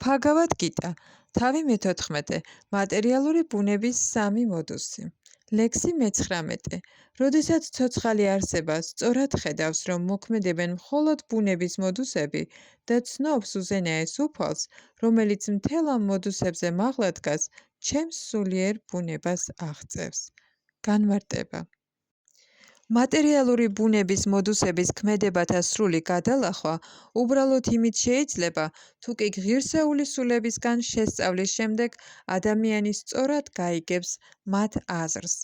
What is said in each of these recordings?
ფაგავად გიტა. თავი მე-14. მატერიალური ბუნების 3 მოდუსი. ლექსი მე-19. როდესაც ცოცხალი არსება სწორად ხედავს, რომ მოქმედებენ მხოლოდ ბუნების მოდუსები და ცნობს უზენაეს უფალს, რომელიც მთელ ამ მოდუსებზე მაღლა დგას, ჩემს სულიერ ბუნებას აღწევს. განმარტება. მატერიალური ბუნების მოდუსების ქმედებათა სრული გადალახვა უბრალოდ იმით შეიძლება, თუ კი ღირსეული სულებისგან შესწავლის შემდეგ ადამიანი სწორად გაიგებს მათ აზრს.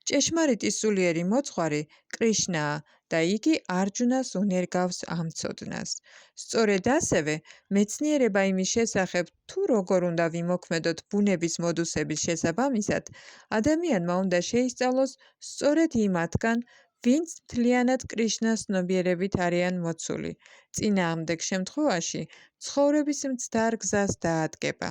ჭეშმარიტი სულიერი მოძღვარი კრიშნაა და იგი არჯუნას უნერგავს ამ ცოდნას. სწორედ ასევე, მეცნიერება იმის შესახებ, თუ როგორ უნდა ვიმოქმედოთ ბუნების მოდუსების შესაბამისად, ადამიანმა უნდა შეისწავლოს სწორედ იმათგან, ვინც მთლიანად კრიშნას ცნობიერებით არიან მოცული. წინააღმდეგ შემთხვევაში, ცხოვრების მცდარ გზას დაადგება.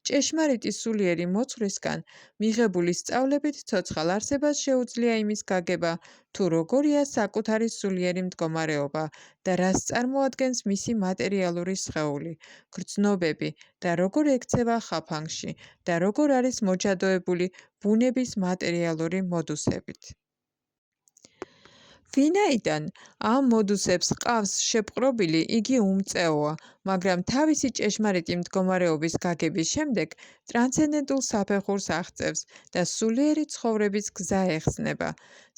ჭეშმარიტი სულიერი მოძღვრისგან მიღებული სწავლებით ცოცხალ არსებას შეუძლია იმის გაგება, თუ როგორია საკუთარი სულიერი მდგომარეობა და რას წარმოადგენს მისი მატერიალური სხეული, გრძნობები და როგორ ექცევა ხაფანგში და როგორ არის მოჯადოებული ბუნების მატერიალური მოდუსებით. ვინაიდან ამ მოდუსებს ყავს შეპყრობილი, იგი უმწეოა, მაგრამ თავისი ჭეშმარიტი მდგომარეობის გაგების შემდეგ ტრანსცენდენტულ საფეხურს აღწევს და სულიერი ცხოვრების გზა ეხსნება.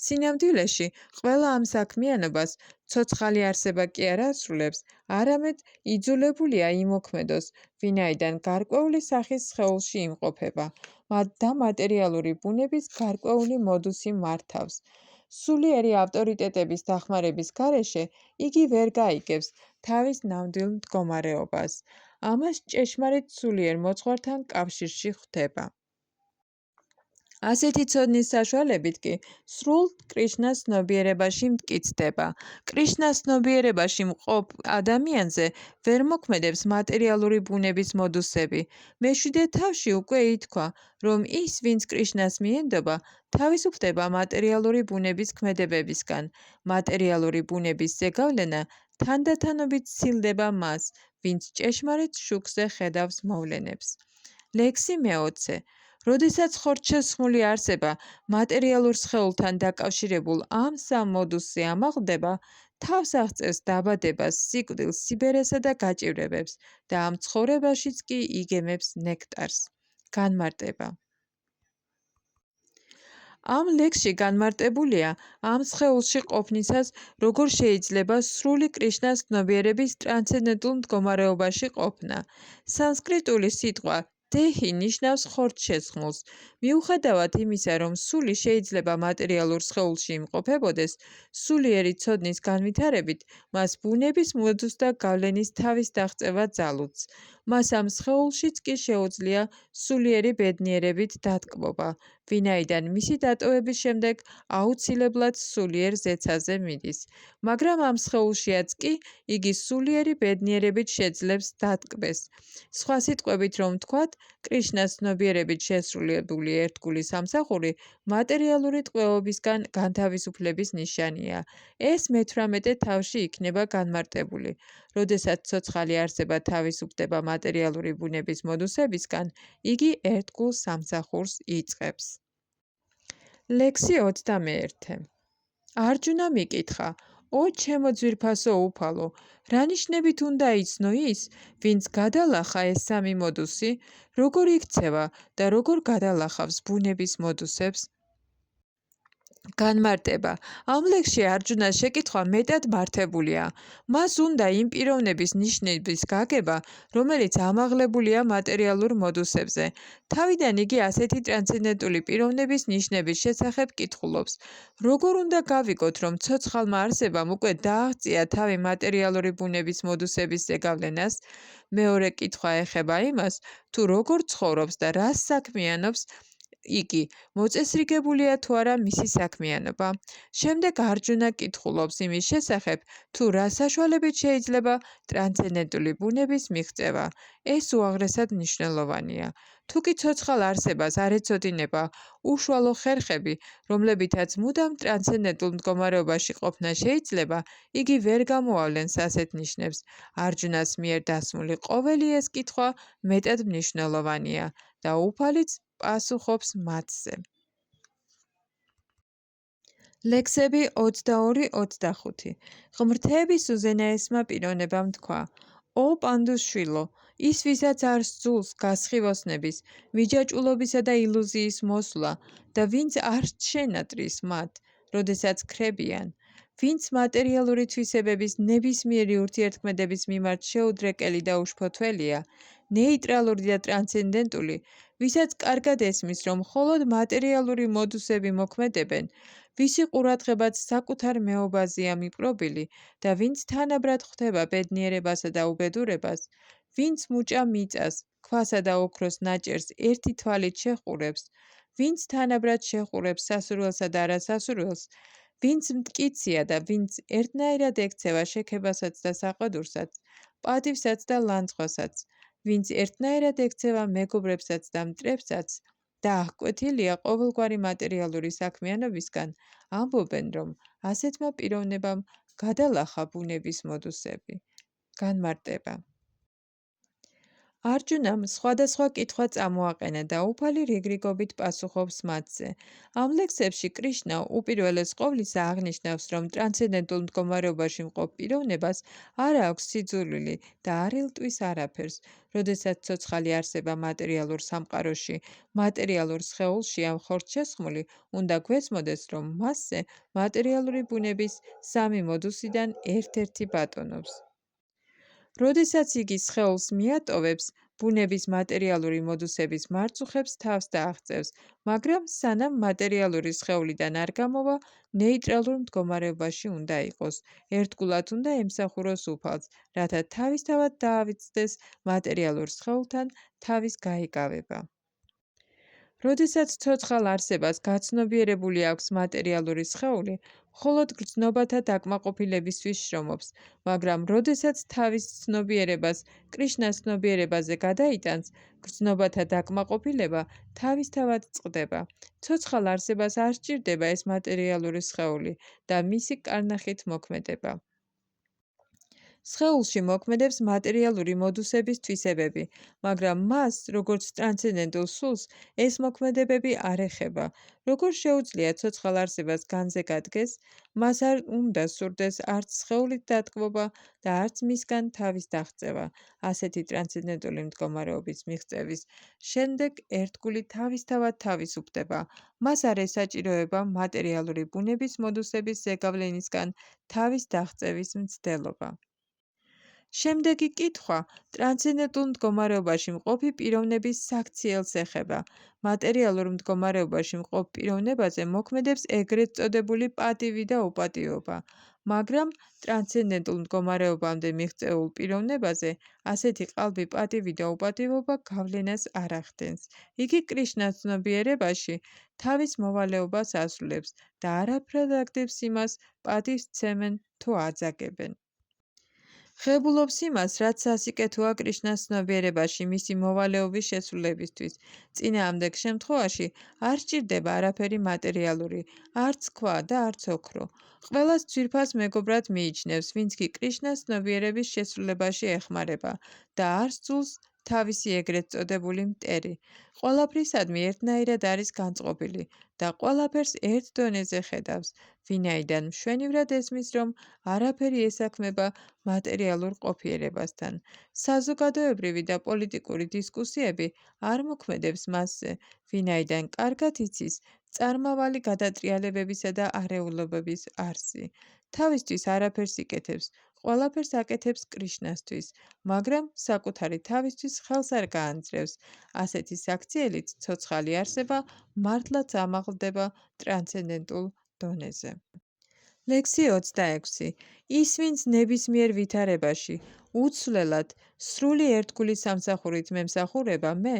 სინამდვილეში, ყველა ამ საქმიანობას ცოცხალი არსება კი არ ასრულებს, არამედ იძულებულია იმოქმედოს, ვინაიდან გარკვეული სახის სხეულში იმყოფება და მატერიალური ბუნების გარკვეული მოდუსი მართავს. სულიერი ავტორიტეტების დახმარების გარეშე იგი ვერ გაიგებს თავის ნამდვილ მდგომარეობას. ამას ჭეშმარიტ სულიერ მოძღვართან კავშირში ხვდება. ასეთი ცოდნის საშუალებით კი სრულ კრიშნას ცნობიერებაში მტკიცდება. კრიშნას ცნობიერებაში მყოფ ადამიანზე ვერ მოქმედებს მატერიალური ბუნების მოდუსები. მეშვიდე თავში უკვე ითქვა, რომ ის, ვინც კრიშნას მიენდობა, თავისუფლდება მატერიალური ბუნების ქმედებებისგან. მატერიალური ბუნების ზეგავლენა თანდათანობით სცილდება მას, ვინც ჭეშმარიტ შუქზე ხედავს მოვლენებს. ლექსი მე-20. როდესაც ხორცშესხმული არსება მატერიალურ სხეულთან დაკავშირებულ ამ სამ მოდუსზე ამაღლდება, თავს აღწევს დაბადებას, სიკვდილს, სიბერესა და გაჭირვებებს და ამ ცხოვრებაშიც კი იგემებს ნექტარს. განმარტება. ამ ლექსში განმარტებულია ამ სხეულში ყოფნისას როგორ შეიძლება სრული კრიშნას ცნობიერების ტრანსცენდენტულ მდგომარეობაში ყოფნა. სანსკრიტული სიტყვა დეჰი ნიშნავს ხორცშესხმულს. მიუხედავად იმისა, რომ სული შეიძლება მატერიალურ სხეულში იმყოფებოდეს, სულიერი ცოდნის განვითარებით მას ბუნების მოდუსთა გავლენის თავის დაღწევა ძალუძს. მას ამ სხეულშიც კი შეუძლია სულიერი ბედნიერებით დატკბობა, ვინაიდან მისი დატოვების შემდეგ აუცილებლად სულიერ ზეცაზე მიდის. მაგრამ ამ სხეულშიაც კი იგი სულიერი ბედნიერებით შეძლებს დატკბეს. სხვა სიტყვებით რომ ვთქვათ, კრიშნას ცნობიერებით შესრულებული ერთგული სამსახური მატერიალური ტყვეობისგან განთავისუფლების ნიშანია. ეს მე-18 თავში იქნება განმარტებული. როდესაც ცოცხალი არსება თავისუფლდება მატერიალური ბუნების მოდუსებისგან, იგი ერთგულ სამსახურს იწყებს. ლექსი 21. არჯუნა მიკითხა: ო ჩემო ძვირფასო უფალო, რა ნიშნებით უნდა იცნო ის, ვინც გადალახა ეს სამი მოდუსი, როგორ იქცევა და როგორ გადალახავს ბუნების მოდუსებს? განმარტება. ამ ლექსში არჯუნას შეკითხვა მეტად მართებულია. მას უნდა იმ პიროვნების ნიშნების გაგება, რომელიც ამაღლებულია მატერიალურ მოდუსებზე. თავიდან იგი ასეთი ტრანსცენდენტული პიროვნების ნიშნების შესახებ კითხულობს. როგორ უნდა გავიგოთ, რომ ცოცხალმა არსებამ უკვე დააღწია თავი მატერიალური ბუნების მოდუსების ზეგავლენას? მეორე კითხვა ეხება იმას, თუ როგორ ცხოვრობს და რას საქმიანობს იგი მოწესრიგებულია თუ არა მისი საქმიანობა. შემდეგ არჯუნა კითხულობს იმის შესახებ, თუ რა საშუალებით შეიძლება ტრანსცენდენტული ბუნების მიღწევა. ეს უაღრესად მნიშვნელოვანია. თუ კი ცოცხალ არსებას არ ეცოდინება უშუალო ხერხები, რომლებითაც მუდამ ტრანსცენდენტულ მდგომარეობაში ყოფნა შეიძლება, იგი ვერ გამოავლენს ასეთ ნიშნებს. არჯუნას მიერ დასმული ყოველი ეს კითხვა მეტად მნიშვნელოვანია და უფალიც პასუხობს მათზე. ლექსები 22-25. ღმრთების უზენაესმა პიროვნებამ თქვა: ო პანდუს შვილო, ის ვისაც არ სძულს გასხივოსნების, ვიჯაჭვულობისა და ილუზიის მოსვლა და ვინც არ შენატრის მათ, როდესაც ქრებიან, ვინც მატერიალური თვისებების ნებისმიერი ურთიერთქმედების მიმართ შეუდრეკელი და უშფოთველია, ნეიტრალური და ტრანსცენდენტული, ვისაც კარგად ესმის, რომ მხოლოდ მატერიალური მოდუსები მოქმედებენ, ვისი ყურადღებაც საკუთარ მეობაზეა მიპყრობილი და ვინც თანაბრად ხვდება ბედნიერებასა და უბედურებას, ვინც მუჭა მიწას, ქვასა და ოქროს ნაჭერს ერთი თვალით შეჰყურებს, ვინც თანაბრად შეჰყურებს სასურველსა და არასასურველს, ვინც მტკიცია და ვინც ერთნაირად ექცევა შექებასაც და საყვედურსაც, პატივსაც და ლანძღვასაც, ვინც ერთნაირად ექცევა მეგობრებსაც და მტრებსაც და აღკვეთილია ყოველგვარი მატერიალური საქმიანობისგან, ამბობენ, რომ ასეთმა პიროვნებამ გადალახა ბუნების მოდუსები. განმარტება. არჯუნამ სხვადასხვა კითხვა წამოაყენა და უფალი რიგრიგობით პასუხობს მათზე. ამ ლექსებში კრიშნა უპირველეს ყოვლისა აღნიშნავს, რომ ტრანსცენდენტულ მდგომარეობაში მყოფ პიროვნებას არ აქვს სიძულვილი და არ ილტვის არაფერს. როდესაც ცოცხალი არსება მატერიალურ სამყაროში, მატერიალურ სხეულშია ხორცშესხმული, უნდა გვესმოდეს, რომ მასზე მატერიალური ბუნების სამი მოდუსიდან ერთ-ერთი ბატონობს. როდესაც იგი სხეულს მიატოვებს, ბუნების მატერიალური მოდუსების მარწუხებს თავს დააღწევს, მაგრამ სანამ მატერიალური სხეულიდან არ გამოვა, ნეიტრალურ მდგომარეობაში უნდა იყოს. ერთგულად უნდა ემსახუროს უფალს, რათა თავისთავად დაავიწყდეს მატერიალურ სხეულთან თავის გაიგავება. როდესაც ცოცხალ არსებას გაცნობიერებული აქვს მატერიალური სხეული, მხოლოდ გრძნობათა დაკმაყოფილებისთვის შრომობს, მაგრამ როდესაც თავის ცნობიერებას კრიშნას ცნობიერებაზე გადაიტანს, გრძნობათა დაკმაყოფილება თავისთავად წყდება. ცოცხალ არსებას არ სჭირდება ეს მატერიალური სხეული და მისი კარნახით მოქმედება. სხეულში მოქმედებს მატერიალური მოდუსების თვისებები, მაგრამ მას, როგორც ტრანსცენდენტულ სულს, ეს მოქმედებები არ ეხება. როგორ შეუძლია ცოცხალ არსებას განზე გადგეს, მას არ უნდა სურდეს არც სხეულით დატკბობა და არც მისგან თავის დაღწევა. ასეთი ტრანსცენდენტული მდგომარეობის მიღწევის შემდეგ ერთგული თავისთავად თავისუფლდება. მას არ ესაჭიროება მატერიალური ბუნების მოდუსების ზეგავლენისგან თავის დაღწევის მცდელობა. შემდეგი კითხვა ტრანსცენდენტულ მდგომარეობაში მყოფი პიროვნების საქციელს ეხება. მატერიალურ მდგომარეობაში მყოფ პიროვნებაზე მოქმედებს ეგრეთ წოდებული პატივი და უპატიობა, მაგრამ ტრანსცენდენტულ მდგომარეობამდე მიღწეულ პიროვნებაზე ასეთი ყალბი პატივი და უპატიობა გავლენას არ ახდენს. იგი კრიშნას ცნობიერებაში თავის მოვალეობას ასრულებს და არაფრად აგდებს იმას, პატივს სცემენ თუ აძაგებენ. ღებულობს იმას, რაც სასიკეთოა კრიშნას ცნობიერებაში მისი მოვალეობის შესრულებისთვის. წინააღმდეგ შემთხვევაში არ სჭირდება არაფერი მატერიალური, არც ქვა და არც ოქრო. ყველას ძვირფას მეგობრად მიიჩნევს, ვინც კი კრიშნას ცნობიერების შესრულებაში ეხმარება და არ სძულს თავისი ეგრეთ წოდებული მტერი. ყველაფრისადმი ერთნაირად არის განწყობილი და ყველაფერს ერთ დონეზე ხედავს, ვინაიდან მშვენივრად ესმის, რომ არაფერი ესაქმება მატერიალურ ყოფიერებასთან. საზოგადოებრივი და პოლიტიკური დისკუსიები არ მოქმედებს მასზე, ვინაიდან კარგად იცის წარმავალი გადატრიალებებისა და არეულობების არსი. თავისთვის არაფერს იკეთებს, ყველაფერს აკეთებს კრიშნასთვის, მაგრამ საკუთარი თავისთვის ხელს არ გაანձრევს. ასეთი საქციელით ცოცხალი არსება მართლაც ამაღლდება ტრანსცენდენტულ დონეზე. ლექსი 26. ის, ვინც ნებისმიერ ვითარებაში, უცვლელად, სრული ერთგული სამსახურით მემსახურება მე,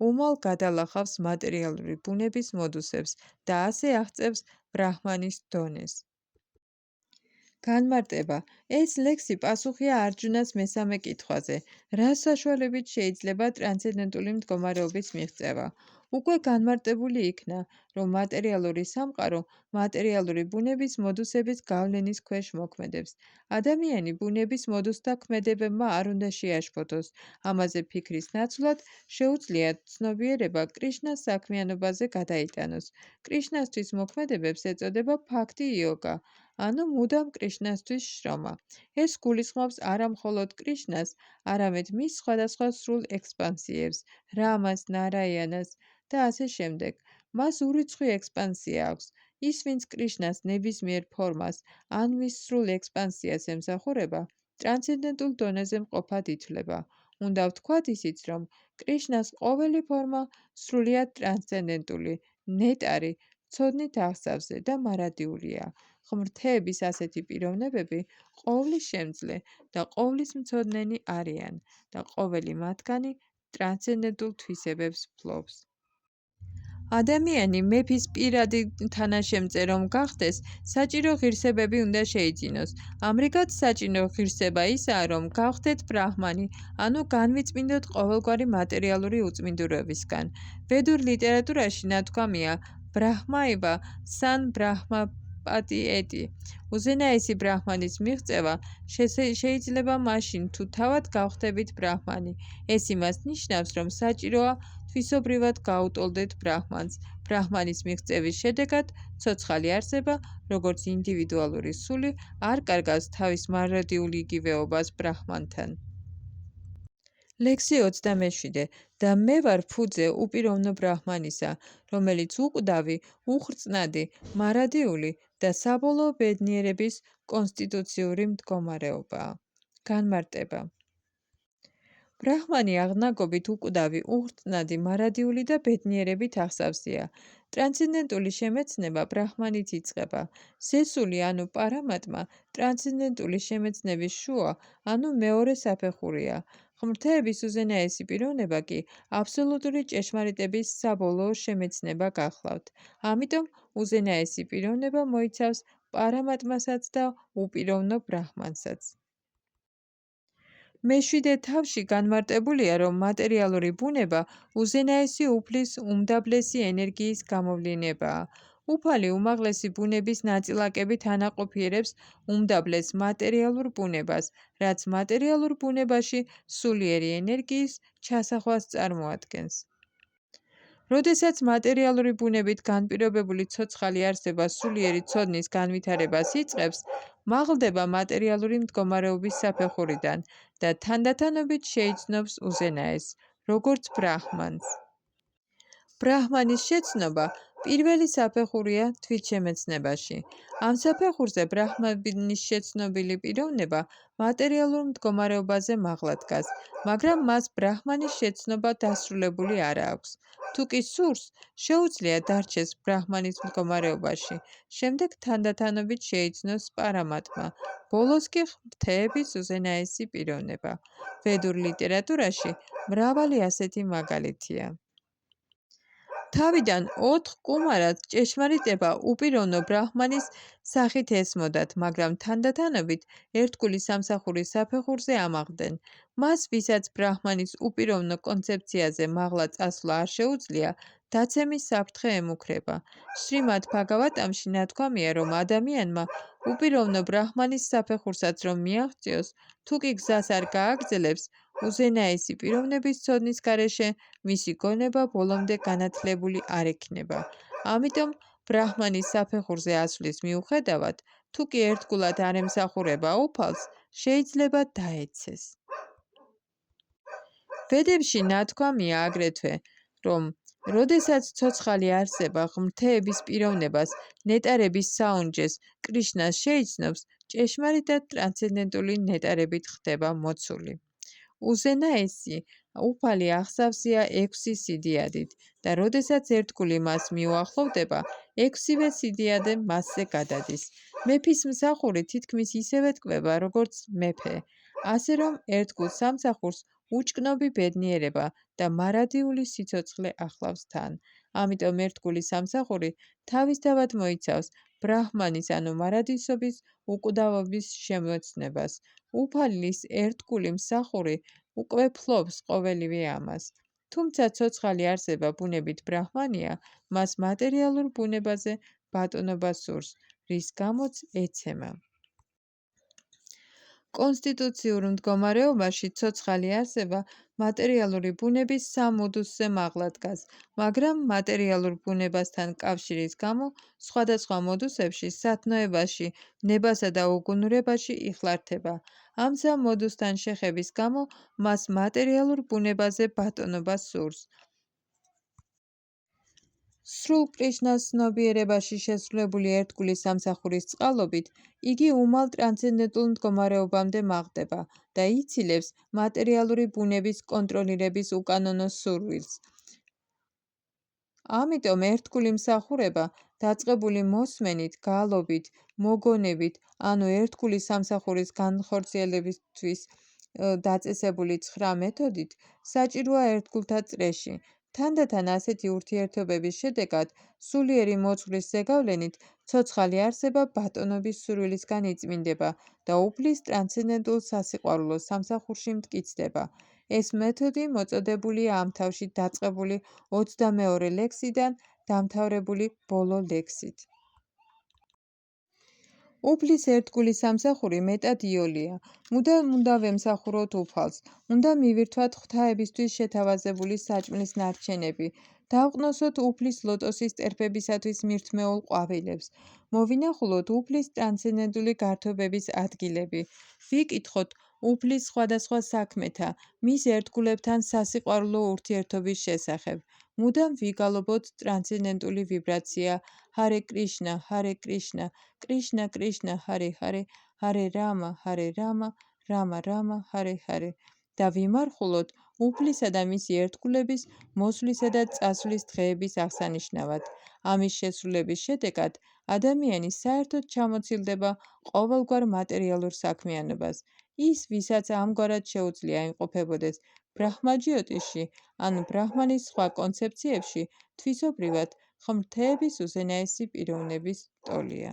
უმალ გადალახავს მატერიალური ბუნების მოდუსებს და ასე აღწევს ბრაჰმანის დონეს. განმარტება. ეს ლექსი პასუხია არჯუნას მესამე კითხვაზე, რას საშუალებით შეიძლება ტრანსცენდენტული მდგომარეობის მიღწევა. უკვე განმარტებული იქნა, რომ მატერიალური სამყარო მატერიალური ბუნების მოდუსების გავლენის ქვეშ მოქმედებს. ადამიანი ბუნების მოდუსთა ქმედებებმა არ უნდა შეაშფოთოს. ამაზე ფიქრის ნაცვლად შეუძლია ცნობიერება კრიშნას საქმიანობაზე გადაიტანოს. კრიშნასთვის მოქმედებებს ეწოდება ფაქტი იოგა. ანუ მუდამ კრიშნასთვის შრომა. ეს გულისხმობს არა მხოლოდ კრიშნას, არამედ მის სხვადასხვა სრულ ექსპანსიებს, რამას, ნარაიანას და ასე შემდეგ. მას ურიცხვი ექსპანსია აქვს. ის, ვინც კრიშნას ნებისმიერ ფორმას ან მის სრულ ექსპანსიას ემსახურება, ტრანსცენდენტულ დონეზე მყოფად ითვლება. უნდა ვთქვათ ისიც, რომ კრიშნას ყოველი ფორმა სრულიად ტრანსცენდენტული, ნეტარი, ცოდნით აღსავსე და მარადიულია. ღმრთების ასეთი პიროვნებები ყოვლის შემძლე და ყოვლის მცოდნენი არიან და ყოველი მათგანი ტრანსცენდენტულ თვისებებს ფლობს. ადამიანი მეფის პირადი თანაშემწე რომ გახდეს, საჭირო ღირსებები უნდა შეიძინოს. ამრიგად, საჭირო ღირსება ისაა, რომ გავხდეთ ბრაჰმანი, ანუ განვიწმინდოთ ყოველგვარი მატერიალური უწმინდურობისგან. ვედურ ლიტერატურაში ნათქვამია ბრაჰმაევა სან ბრაჰმაპატი ეტი. უზენაესი ბრაჰმანის მიღწევა შეიძლება მაშინ, თუ თავად გავხდებით ბრაჰმანი. ეს იმას ნიშნავს, რომ საჭიროა თვისობრივად გაუტოლდეთ ბრაჰმანს. ბრაჰმანის მიღწევის შედეგად ცოცხალი არსება, როგორც ინდივიდუალური სული, არ კარგავს თავის მარადიულ იგივეობას ბრაჰმანთან. ლექსი 27 და მე ვარ ფუძე უპიროვნო ბრაჰმანისა, რომელიც უკვდავი, უხრწნადი, მარადიული და საბოლოო ბედნიერების კონსტიტუციური მდგომარეობაა. განმარტება. ბრაჰმანი აღნაგობით უკვდავი, უხრწნადი, მარადიული და ბედნიერებით აღსავსეა. ტრანსცენდენტული შემეცნება ბრაჰმანით იწყება. ზესული ანუ პარამატმა ტრანსცენდენტული შემეცნების შუა ანუ მეორე საფეხურია. ღმრთების უზენაესი პიროვნება კი აბსოლუტური ჭეშმარიტების საბოლოო შემეცნება გახლავთ. ამიტომ უზენაესი პიროვნება მოიცავს პარამატმასაც და უპიროვნო ბრაჰმანსაც. მეშვიდე თავში განმარტებულია, რომ მატერიალური ბუნება უზენაესი უფლის უმდაბლესი ენერგიის გამოვლინებაა. უფალი უმაღლესი ბუნების ნაწილაკებით ანაყოფიერებს უმდაბლეს მატერიალურ ბუნებას, რაც მატერიალურ ბუნებაში სულიერი ენერგიის ჩასახვას წარმოადგენს. როდესაც მატერიალური ბუნებით განპირობებული ცოცხალი არსება სულიერი ცოდნის განვითარებას იწყებს, მაღლდება მატერიალური მდგომარეობის საფეხურიდან და თანდათანობით შეიცნობს უზენაესს, როგორც ბრაჰმანს. ბრაჰმანის შეცნობა პირველი საფეხურია თვითშემეცნებაში. ამ საფეხურზე ბრაჰმანის შეცნობილი პიროვნება მატერიალურ მდგომარეობაზე მაღლა დგას, მაგრამ მას ბრაჰმანის შეცნობა დასრულებული არ აქვს. თუ კი სურს, შეუძლია დარჩეს ბრაჰმანის მდგომარეობაში, შემდეგ თანდათანობით შეიცნოს პარამატმა, ბოლოს კი ღმრთების უზენაესი პიროვნება. ვედურ ლიტერატურაში მრავალი ასეთი მაგალითია. თავიდან 4 კუმარას ჭეშმარიტება უპიროვნო ბრაჰმანის სახით ესმოდათ, მაგრამ თანდათანობით ერთგული სამსახურის საფეხურზე ამაღლდნენ. მას, ვისაც ბრაჰმანის უპიროვნო კონცეფციაზე მაღლა წასვლა არ შეუძლია, დაცემის საფრთხე ემუქრება. შრიმად ბჰაგავატამში ნათქვამია, რომ ადამიანმა უპიროვნო ბრაჰმანის საფეხურსაც რომ მიაღწიოს, თუ კი გზას არ გააგრძელებს, უზენაესი პიროვნების ცოდნის გარეშე მისი გონება ბოლომდე განათლებული არ ექნება. ამიტომ ბრაჰმანის საფეხურზე ასვლის მიუხედავად, თუ კი ერთგულად არ ემსახურება უფალს, შეიძლება დაეცეს. ვედებში ნათქვამია აგრეთვე, რომ როდესაც ცოცხალი არსება ღმრთების პიროვნებას ნეტარების საუნჯეს კრიშნას შეიცნობს, ჭეშმარიტად ტრანსცენდენტული ნეტარებით ხდება მოცული. უზენაესი უფალი აღსავსეა 6 სიდიადით და როდესაც ერთგული მას მიუახლოვდება, 6-ვე სიდიადე მასზე გადადის. მეფის მსახური თითქმის ისევე ტკბება, როგორც მეფე, ასე რომ ერთგულ სამსახურს უჭკნობი ბედნიერება და მარადიული სიცოცხლე ახლავს თან. ამიტომ ერთგული სამსახური თავისთავად მოიცავს ბრაჰმანის ანუ მარადისობის უკვდავების შემოცნებას. უფალის ერთგული მსახური უკვე ფლობს ყოველივე ამას. თუმცა ცოცხალი არსება ბუნებით ბრაჰმანია, მას მატერიალურ ბუნებაზე ბატონობა სურს, რის გამოც ეცემა. კონსტიტუციურ მდგომარეობაში ცოცხალი არსება მატერიალური ბუნების სამ მოდუსზე მაღლა დგას, მაგრამ მატერიალურ ბუნებასთან კავშირის გამო სხვადასხვა მოდუსებში სათნოებაში, ნებასა და უგუნურებაში იხლართება. ამ სამ მოდუსთან შეხების გამო მას მატერიალურ ბუნებაზე ბატონობა სურს. სრულ კრიშნას ცნობიერებაში შესრულებული ერთგული სამსახურის წყალობით, იგი უმალ ტრანსცენდენტულ მდგომარეობამდე მაღლდება და იცილებს მატერიალური ბუნების კონტროლირების უკანონო სურვილს. ამიტომ ერთგული მსახურება დაწყებული მოსმენით, გალობით, მოგონებით, ანუ ერთგული სამსახურის განხორციელებისთვის დაწესებული 9 მეთოდით, საჭიროა ერთგულთა წრეში. თანდათან ასეთი ურთიერთობების შედეგად, სულიერი მოძღვრის ზეგავლენით, ცოცხალი არსება ბატონობის სურვილისგან იწმინდება და უფლის ტრანსცენდენტულ სასიყვარულო სამსახურში მტკიცდება. ეს მეთოდი მოწოდებულია ამ თავში დაწყებული 22 ლექსიდან დამთავრებული ბოლო ლექსით. უფლის ერთგული სამსახური მეტად იოლია. მუდამ უნდა ვემსახუროთ უფალს. უნდა მივირთვათ ღვთაებისთვის შეთავაზებული საჭმლის ნარჩენები. დავყნოსოთ უფლის ლოტოსის ტერფებისათვის მირთმეულ ყვავილებს. მოვინახულოთ უფლის ტრანსცენდენტული გართობების ადგილები. ვიკითხოთ უფლის სხვადასხვა საქმეთა, მის ერთგულებთან სასიყვარულო ურთიერთობის შესახებ. მუდამ ვიგალობოთ ტრანსცენდენტული ვიბრაცია ჰარე კრიშნა, კრიშნა კრიშნა, ჰარე რამა, რამა რამა, ჰარე და ვიმარხულოთ უფლისა და მისი ერთგულების მოსვლისა და წასვლის დღეების აღსანიშნავად. ამის შესრულების შედეგად ადამიანი საერთოდ ჩამოცილდება ყოველგვარ მატერიალურ საქმიანობას. ის, ვისაც ამგვარად შეუძლია იმყოფებოდეს ბრაჰმაჯიოტიში, ანუ ბრაჰმანის სხვა კონცეფციებში, თვისობრივად, ღმრთების უზენაესი პიროვნების ტოლია.